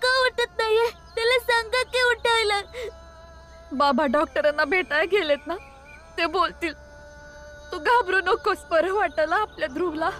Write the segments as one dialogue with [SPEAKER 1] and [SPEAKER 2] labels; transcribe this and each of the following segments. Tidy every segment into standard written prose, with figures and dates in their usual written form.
[SPEAKER 1] का उठत नाहीये? त्याला सांगा की उठायला.
[SPEAKER 2] बाबा डॉक्टरांना भेटायला गेलेत ना, ते बोलतील. तू घाबरू नकोस, बरं वाटलं आपल्या ध्रुवला.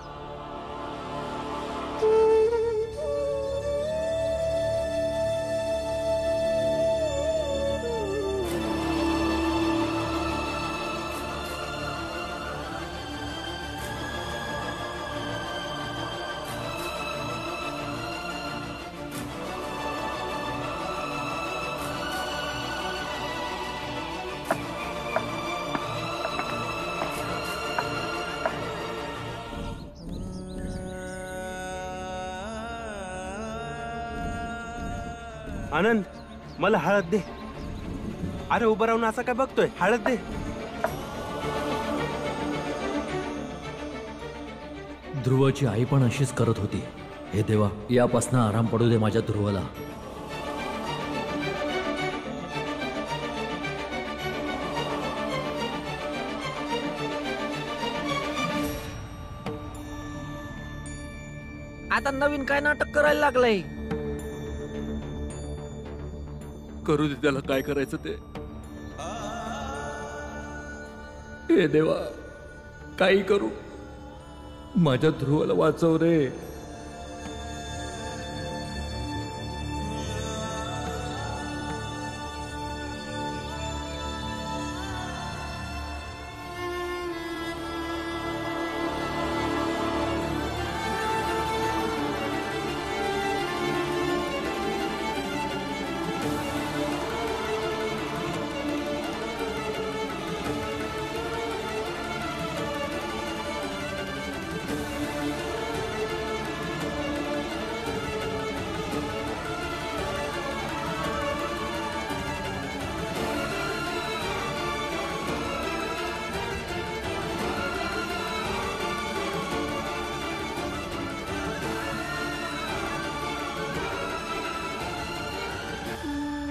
[SPEAKER 3] आनंद, मला हळद दे. अरे उभं राहून असं काय बघतोय? हळद दे.
[SPEAKER 4] ध्रुवाची आई पण अशीच करत होती. हे देवा, यापासून आराम पडू दे माझ्या ध्रुवाला.
[SPEAKER 5] आता नवीन काय नाटक करायला लागलंय?
[SPEAKER 4] करू दे त्याला, काय करायचं ते. हे देवा, काही करू, माझ्या ध्रुवाला वाचव रे.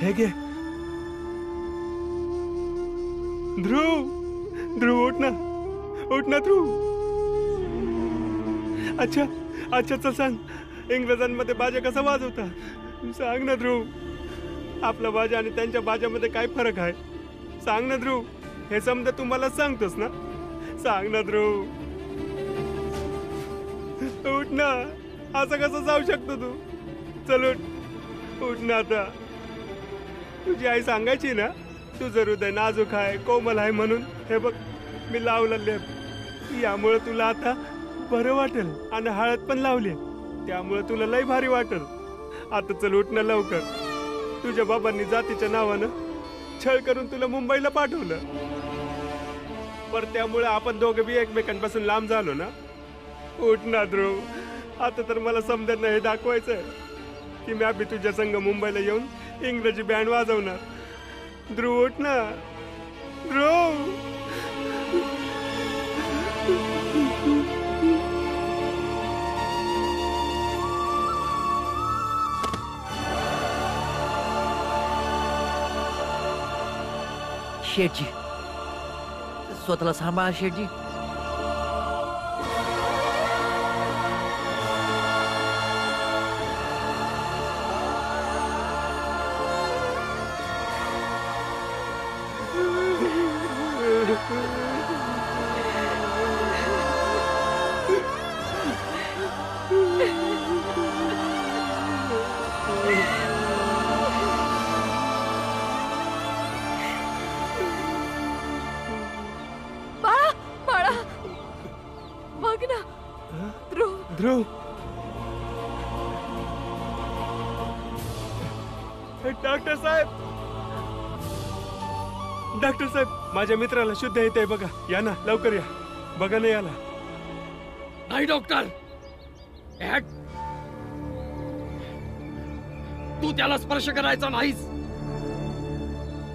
[SPEAKER 3] हे घे. ध्रुव, ध्रुव उठ ना, उठ ना ध्रुव. अच्छा अच्छा, चल सांग, इंग्रजांमध्ये बाजा कसा वाजवता? सांग ना ध्रुव. आपला बाजा आणि त्यांच्या बाजामध्ये काय फरक आहे? सांग ना ध्रुव. हे समजा तू मला सांगतोस ना? सांग ना ध्रुव. उठ ना, असं कसं जाऊ शकतो तू? चल उठ, उठ ना आता. तुझी आई सांगायची ना, तुझं हृदय नाजूक आहे, कोमल आहे म्हणून. हे बघ, मी लावलं लेप. यामुळे तुला आता बरं वाटेल. आणि हळद पण लावली, त्यामुळे तुला लय भारी वाटेल. आता चल उठ ना लवकर. तुझ्या बाबांनी जातीच्या नावानं छळ करून तुला मुंबईला पाठवलं, पर त्यामुळे आपण दोघं बी एकमेकांपासून लांब झालो ना. उठ ना ध्रुव. आता तर मला समजत नाही, हे दाखवायचंय की मी अभि तुझ्या संग मुंबईला येऊन इंग्रजी बँड वाजवणार. ध्रुव उठ ना, ध्रुव.
[SPEAKER 5] शेठजी, स्वतःला सांभाळा शेठजी.
[SPEAKER 3] ध्रुव, डॉक्टर साहेब, डॉक्टर साहेब, माझ्या मित्राला शुद्ध येते बघा. या ना लवकर या, बघा ना याला.
[SPEAKER 4] नाही डॉक्टर, तू त्याला स्पर्श करायचा नाहीस.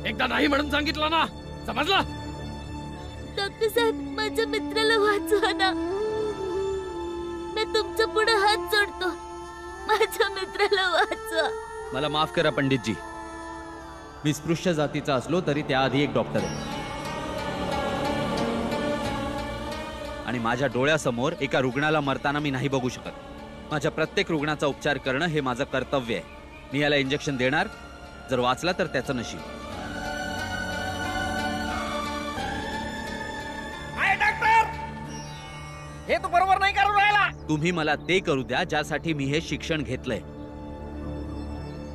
[SPEAKER 4] एकदा नाही म्हणून सांगितलं ना, समजला?
[SPEAKER 1] डॉक्टर साहेब, माझ्या मित्राला वाचवा ना. मी तुमच्या पुढे हात जोडतो, माझ्या मित्राला वाचवा.
[SPEAKER 6] मला माफ करा पंडितजी, मी स्पृश्य जातीचा असलो तरी त्याआधी एक डॉक्टर आहे आणि माझ्या डोळ्यासमोर एका रुग्णाला मरताना मी नाही बघू शकत. माझ्या प्रत्येक रुग्णाचा उपचार करणं हे माझं कर्तव्य आहे. मी याला इंजेक्शन देणार, जर वाचला तर त्याचं नशीब.
[SPEAKER 5] हे तू बरोबर नाही करू राहिला.
[SPEAKER 6] तुम्ही मला ते करू द्या ज्यासाठी मी हे शिक्षण घेतलंय,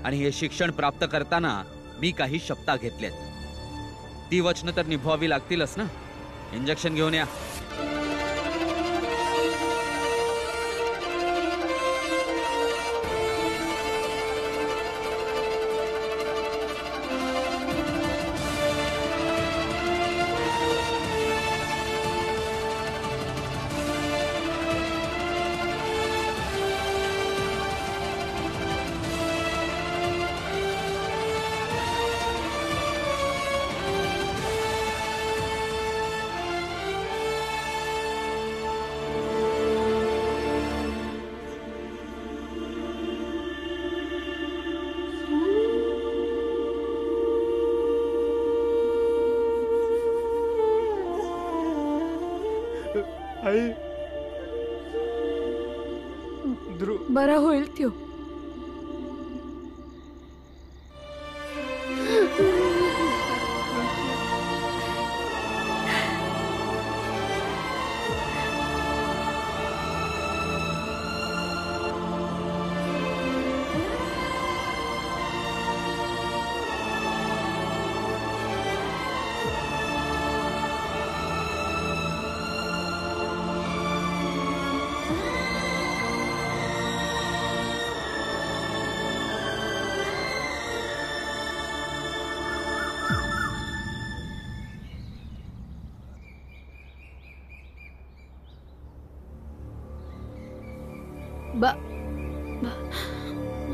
[SPEAKER 6] आणि हे शिक्षण प्राप्त करताना मी काही शपथा घेतल्यात. ती वचनं तर निभवावी लागतीलच ना. इंजेक्शन घेऊन या.
[SPEAKER 3] आई, ध्रुव
[SPEAKER 2] बरा होईल त्यो.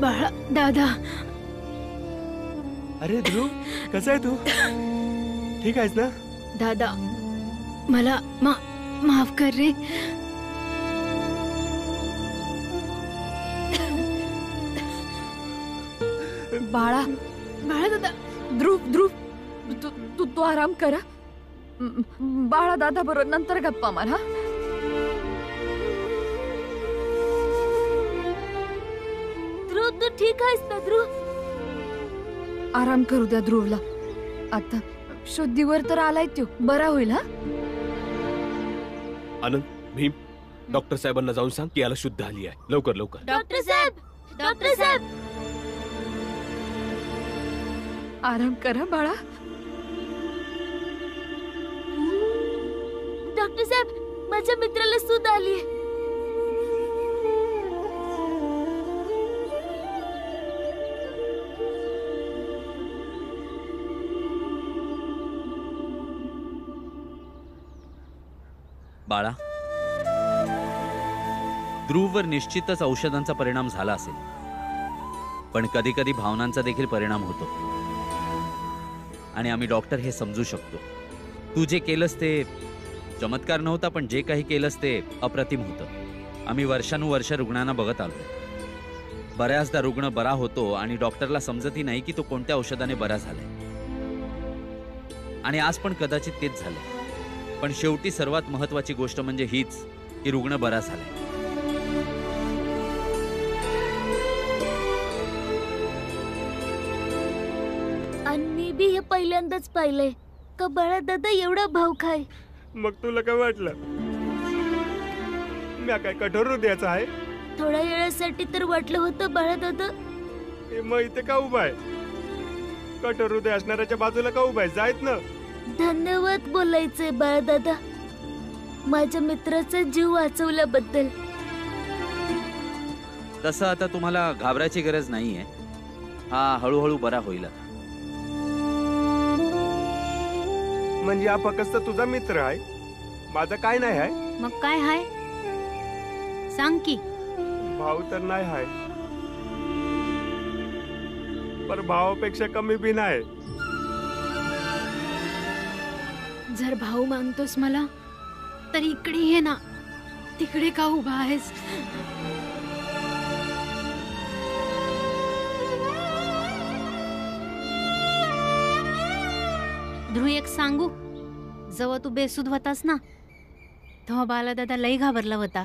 [SPEAKER 2] बाळा दादा.
[SPEAKER 3] अरे ध्रुव, कसा आहे तू? ठीक आहेस ना?
[SPEAKER 2] दादा मला माफ कर रे. बाळा दादा. ध्रुव तू आराम करा. बाळा दादा बरोबर नंतर गप्पा मार. हा
[SPEAKER 1] ध्रुव, तू ठीक आहेस ना ध्रुव?
[SPEAKER 2] आराम करू द्या ध्रुवला. आता शुद्धीवर तर आलाय तो. बरा होईल. हा
[SPEAKER 7] आनंद, भीम, डॉक्टर साहेबांना जाऊन सांग की याला शुद्ध आली आहे. लवकर लवकर.
[SPEAKER 1] डॉक्टर साहेब, डॉक्टर साहेब.
[SPEAKER 2] आराम करा बाळा.
[SPEAKER 1] डॉक्टर साहेब, माझ्या मित्राला सूज आली.
[SPEAKER 6] बाळा, ध्रुववर निश्चितच औषधांचा परिणाम झाला असेल, पण कधी कधी भावनांचा देखील परिणाम होतो, आणि आम्ही डॉक्टर हे समजू शकतो. तू जे केलंस ते चमत्कार नव्हता, पण जे काही केलंस ते अप्रतिम होतं. आम्ही वर्षानुवर्ष रुग्णांना बघत आलो. बऱ्याचदा रुग्ण बरा होतो आणि डॉक्टरला समजतही नाही की तो कोणत्या औषधाने बरा झालाय, आणि आज पण कदाचित तेच झालंय. पण शेवटी सर्वात महत्वाची गोष्ट म्हणजे हीच की रुग्ण बरा झालाय.
[SPEAKER 1] आणि मी बी हे पहिल्यांदाच पाहिलंय का बाळा दादा एवढा भाव खाय.
[SPEAKER 3] मग तुला काय वाटलं? मी काय कठोर हृदयाचा आहे?
[SPEAKER 1] थोड्या वेळासाठी तर वाटलं होतं बाळा दादा.
[SPEAKER 3] मग इथे का उभा आहे? कठोर हृदय असणाऱ्याच्या बाजूला का उभा आहे? जायत ना.
[SPEAKER 1] धन्यवाद बोलायचंय बाळा दादा, माझ्या मित्राचा जीव वाचवल्याबद्दल.
[SPEAKER 6] तसं आता तुम्हाला घाबरायची गरज नाहीये. हा हळूहळू बरा होईल.
[SPEAKER 3] म्हणजे हा फक्त तुझा मित्र आहे, माझा काय नाही आहे.
[SPEAKER 8] मग काय हाय सांग की.
[SPEAKER 3] भाऊ तर नाही आहे, पर भावापेक्षा कमी बी नाही.
[SPEAKER 8] जर भाऊ मानतोस मला तर इकडे ये ना. तिकडे का उभा आहेस? ध्रुव, एक सांगू, जेव्हा तू बेसूद होतास ना तेव्हा बालादादा लई घाबरला होता.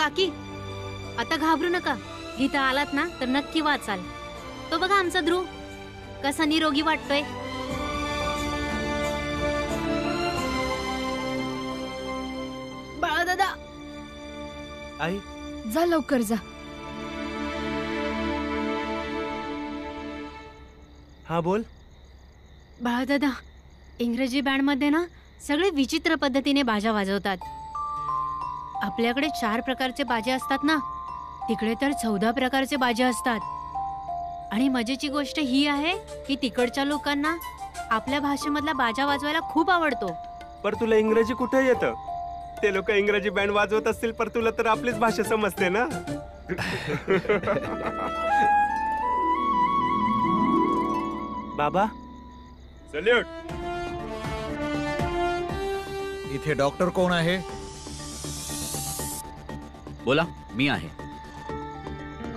[SPEAKER 8] काकी आता घाबरू नका. इथं आलात ना तर नक्की वाचाल. तो बघा आमचा ध्रुव कसा निरोगी वाटतोय.
[SPEAKER 2] बाळा दादा
[SPEAKER 3] आई
[SPEAKER 2] जा लवकर जा.
[SPEAKER 3] हा बोल.
[SPEAKER 8] बाळा दादा इंग्रजी बँड मध्ये ना सगळे विचित्र पद्धतीने बाजा वाजवतात. आपल्याकडे 4 प्रकारचे बाजे असतात ना, तिकडे तर 14 प्रकारचे बाजे असतात. आणि मजेची गोष्ट ही आहे की तिकडच्या लोकांना आपल्या भाषेमधला बाजा वाजवायला खूप आवडतो.
[SPEAKER 3] पर तुला इंग्रजी कुठे येतं? ते लोक इंग्रजी बँड वाजवत असतील पर तुला तर आपलीच भाषा समजते ना. बाबा सल्यूट.
[SPEAKER 9] इथे डॉक्टर कोण आहे?
[SPEAKER 6] बोला, मी आहे.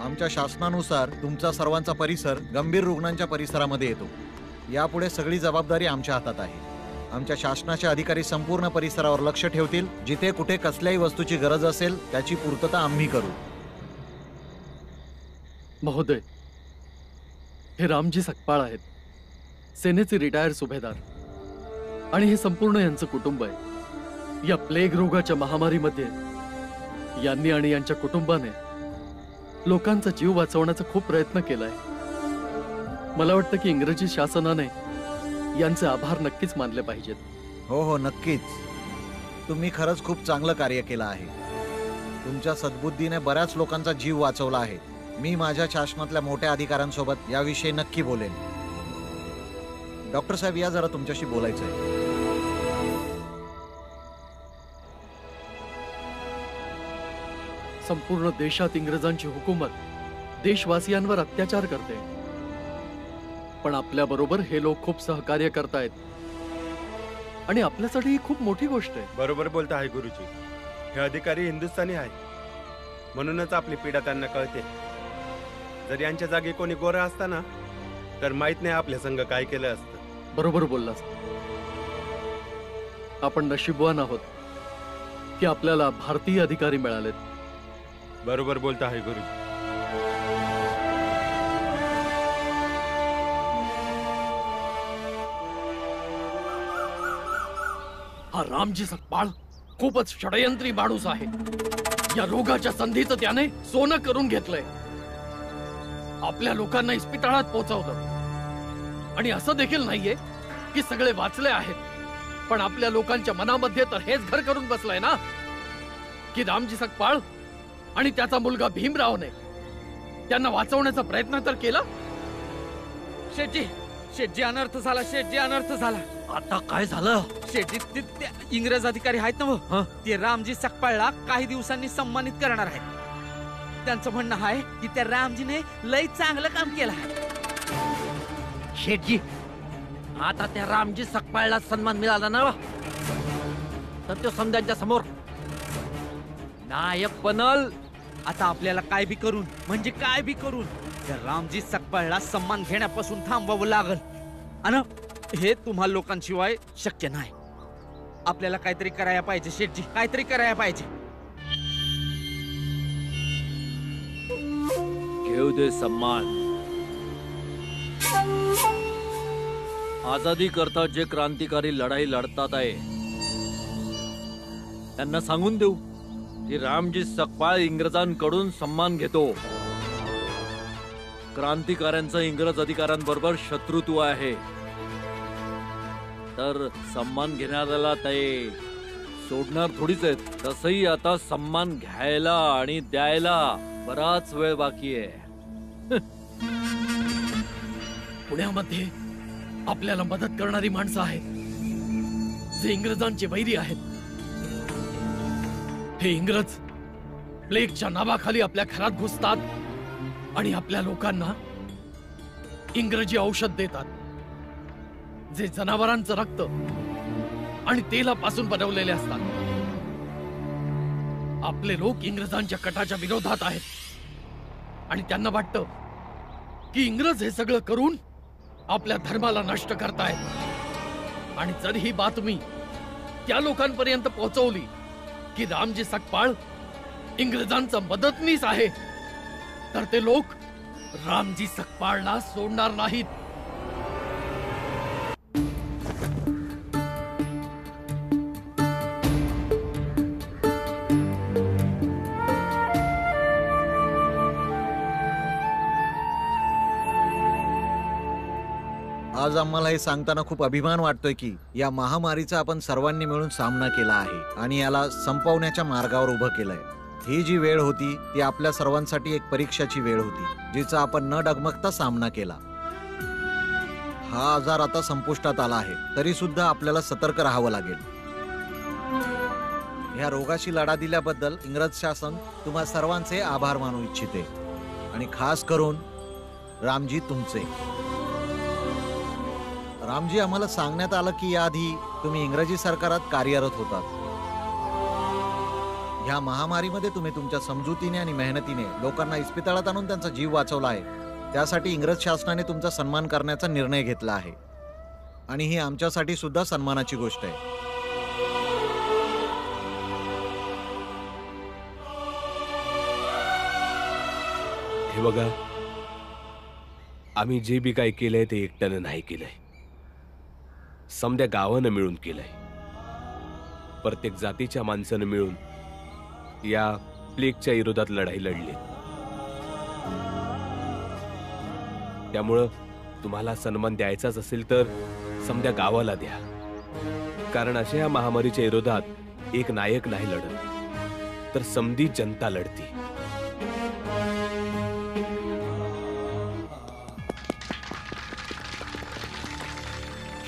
[SPEAKER 9] आमच्या शासनानुसार तुमचा सर्वांचा परिसर गंभीर रुग्णांच्या परिसरामध्ये येतो. यापुढे सगळी जबाबदारी आमच्या हातात आहे. आमच्या शासनाचे अधिकारी संपूर्ण परिसरावर लक्ष ठेवतील. जिथे कुठे कसल्याही वस्तूची गरज असेल त्याची पूर्तता आम्ही करू.
[SPEAKER 4] महोदय, हे रामजी सकपाळ आहेत, सेनेचे रिटायर सुभेदार. आणि हे संपूर्ण यांचं कुटुंब आहे. या प्लेग रोगाच्या महामारीमध्ये यांनी आणि यांच्या कुटुंबाने लोकांचा जीव वाचवण्याचा खूप प्रयत्न केलाय. मला वाटतं की इंग्रजी शासनाने यांचे आभार नक्कीच मानले पाहिजेत.
[SPEAKER 9] हो हो नक्कीच. तुम्ही खरंच खूप चांगलं कार्य केलं आहे. तुमच्या सद्बुद्धीने बऱ्याच लोकांचा जीव वाचवला आहे. मी माझ्या शासनातल्या मोठ्या अधिकाऱ्यांसोबत याविषयी नक्की बोलेन. डॉक्टर साहेब या जरा तुमच्याशी बोलायचं आहे.
[SPEAKER 4] संपूर्ण देशात इंग्रजांची हुकूमत देशवासियांवर अत्याचार करते, पण आपल्या बरोबर हे लोक खूप सहकार्य करतायत आणि आपल्यासाठी ही खूप मोठी गोष्ट आहे.
[SPEAKER 3] बरोबर बोलता आहे गुरुजी. हे अधिकारी हिंदुस्थानी आहेत, म्हणूनच आपली पीडा त्यांना कळते. जर यांच्या जागी कोणी गोरा असता ना तर माहित नाही आपल्या संघ काय केलं असतं.
[SPEAKER 4] बरोबर बोललास. आपण नशीबवान आहोत की आपल्याला भारतीय अधिकारी मिळालेत.
[SPEAKER 3] बरोबर बोलता आहे गुरुजी.
[SPEAKER 4] हा रामजी सकपाळ खूपच षडयंत्री माणूस आहे. या रोगाच्या संधीचं त्याने सोनं करून घेतलंय. आपल्या लोकांना इस्पितळात पोहोचवलं. आणि असं देखील नाहीये की सगळे वाचले आहेत, पण आपल्या लोकांच्या मनामध्ये तर हेच घर करून बसलंय ना की रामजी सकपाळ आणि त्याचा मुलगा भीमरावने त्यांना वाचवण्याचा प्रयत्न तर केला.
[SPEAKER 6] शेटजी अनर्थ झाला. शेटजी अनर्थ झाला. आता काय झालं? शेटजी ते इंग्रज अधिकारी आहेत ना वो, ते रामजी सकपाळला काही दिवसांनी सन्मानित करणार आहेत. त्यांचं म्हणणं आहे की त्या रामजीने लय चांगलं काम केलं आहे.
[SPEAKER 5] शेठजी, आता त्या रामजी सकपाळला सन्मान मिळाला ना तर तो समजांच्या समोर नायक बनल.
[SPEAKER 6] आता आपल्याला काय बी करून म्हणजे काय बी करून त्या रामजी सकपाळला सन्मान घेण्यापासून थांबवावं लागल. आणि हे तुम्हा लोकांशिवाय शक्य नाही. आपल्याला काहीतरी करायला पाहिजे शेठजी, काहीतरी करायला पाहिजे.
[SPEAKER 10] घेऊ दे सन्मान. आजादी करता जे क्रांतिकारी लढाई लढतात आहे त्यांना सांगून देऊ की रामजी सकपाळ इंग्रजांकडून सन्मान घेतो. क्रांतिकाऱ्यांचं इंग्रज अधिकाऱ्यांबरोबर शत्रुत्व आहे, तर सन्मान घेणाऱ्याला ते सोडणार थोडीच आहेत. तसंही आता सन्मान घ्यायला आणि द्यायला बराच वेळ बाकी आहे.
[SPEAKER 4] पुण्यामध्ये आपल्याला मदत करणारी माणसं आहेत जे इंग्रजांचे वैरी आहेत. हे इंग्रज प्लेगच्या नावाखाली आपल्या घरात घुसतात आणि आपल्या लोकांना इंग्रजी औषध देतात जे जनावरांचं रक्त आणि तेलापासून बनवलेले असतात. आपले लोक इंग्रजांच्या कटाच्या विरोधात आहेत आणि त्यांना वाटतं की इंग्रज हे सगळं करून आपल्या धर्माला नष्ट करतायत. आणि जर ही बातमी त्या लोकांपर्यंत पोहोचवली की रामजी सकपाळ इंग्रजांचा मदतनीस आहे तर ते लोक रामजी सकपाळला सोडणार नाहीत.
[SPEAKER 9] आज आम्हाला हे सांगताना खूप अभिमान वाटतोय की या महामारीचा आपण सर्वांनी मिळून सामना केला आहे आणि याला संपवण्याच्या मार्गावर उभं केलंय. ही जी वेळ होती ती आपल्या सर्वांसाठी एक परीक्षाची वेळ होती, जिचा आपण न डगमगता सामना केला. हा आजार आता संपुष्टात आला आहे, तरी सुद्धा आपल्याला सतर्क राहावं लागेल. ह्या रोगाशी लढा दिल्याबद्दल इंग्रज शासन तुम्हा सर्वांचे आभार मानू इच्छिते आणि खास करून रामजी तुमचे. रामजी, आम्हाला सांगण्यात आलं की याआधी तुम्ही इंग्रजी सरकारात कार्यरत होतात. ह्या महामारीमध्ये तुम्ही तुमच्या समजुतीने आणि मेहनतीने लोकांना इस्पितळात आणून त्यांचा जीव वाचवला आहे. त्यासाठी इंग्रज शासनाने तुमचा सन्मान करण्याचा निर्णय घेतला आहे आणि ही आमच्यासाठी सुद्धा सन्मानाची गोष्ट आहे.
[SPEAKER 7] हे बघा, आम्ही जे बी काय केलंय ते एकट्यानं नाही केलंय, समद्या गावानं मिळून केलंय. प्रत्येक जातीच्या माणसानं मिळून या प्लेगच्या विरोधात लढाई लढली. त्यामुळं तुम्हाला सन्मान द्यायचाच असेल तर समद्या गावाला द्या, कारण अशा या महामारीच्या विरोधात एक नायक नाही लढत तर समधी जनता लढती.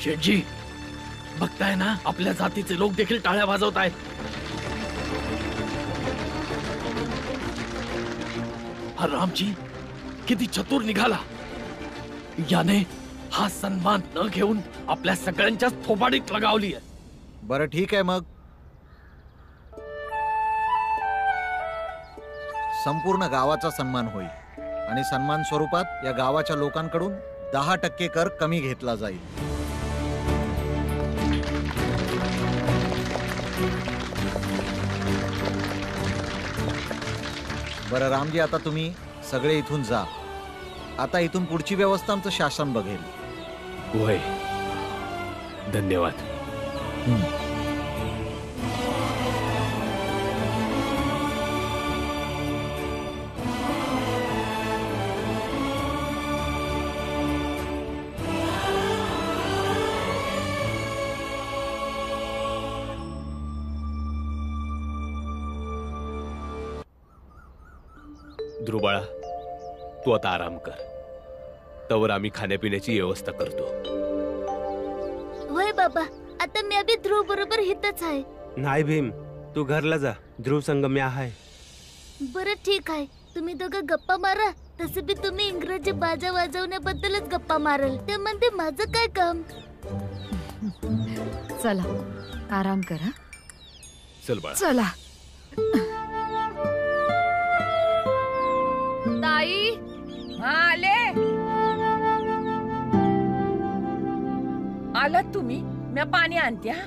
[SPEAKER 4] शेठजी, बघताय ना, आपल्या जातीचे लोक देखील टाळ्या वाजवत आहेत. हा रामजी किती चतुर निघाला. याने हा सन्मान न घेऊन आपल्या सगळ्यांच्या थोबाडीत लगावली आहे.
[SPEAKER 9] बरं, ठीक आहे, मग संपूर्ण गावाचा सन्मान होईल आणि सन्मान स्वरूपात या गावाच्या लोकांकडून 10% कर कमी घेतला जाईल. बरं रामजी, आता तुम्ही सगळे इथून जा. आता इथून पुढची व्यवस्था आमचं शासन बघेल.
[SPEAKER 7] होय, धन्यवाद. ध्रुबाळा, तू आता आराम कर, तवर आम्ही खाण्यापिण्याची व्यवस्था करतो.
[SPEAKER 1] वय बाबा, आता मी अभि ध्रुव बरोबर हितच आहे.
[SPEAKER 3] नाही भीम, तू घरला जा, ध्रुव संग मी आहे.
[SPEAKER 1] बरं ठीक आहे, तुम्ही दोघं गप्पा मारा. तसे बी तुम्ही इंग्रजी बाजा वाजवण्याबद्दलच गप्पा माराल, त्यामध्ये माझं काय काम.
[SPEAKER 2] चला आराम करा.
[SPEAKER 7] चल बाळा.
[SPEAKER 2] चला. ताई,
[SPEAKER 11] आले. आलात तुम्ही? मी पाणी आणते. हा,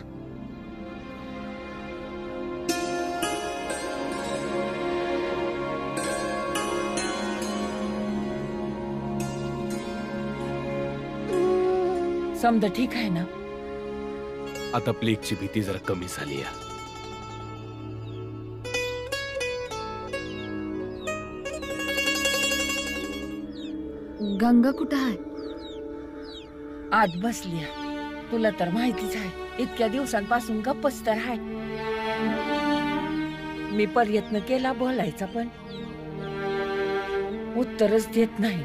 [SPEAKER 11] समजा ठीक आहे ना?
[SPEAKER 7] आता प्लेगची भीती जरा कमी झाली आहे.
[SPEAKER 2] गंगा कुठं आहे?
[SPEAKER 11] आत बसली. तुला तर माहितीच आहे, इतक्या दिवसांपासून गप्पच तर आहे. मी प्रयत्न केला बोलायचा, पण उत्तरच देत नाही.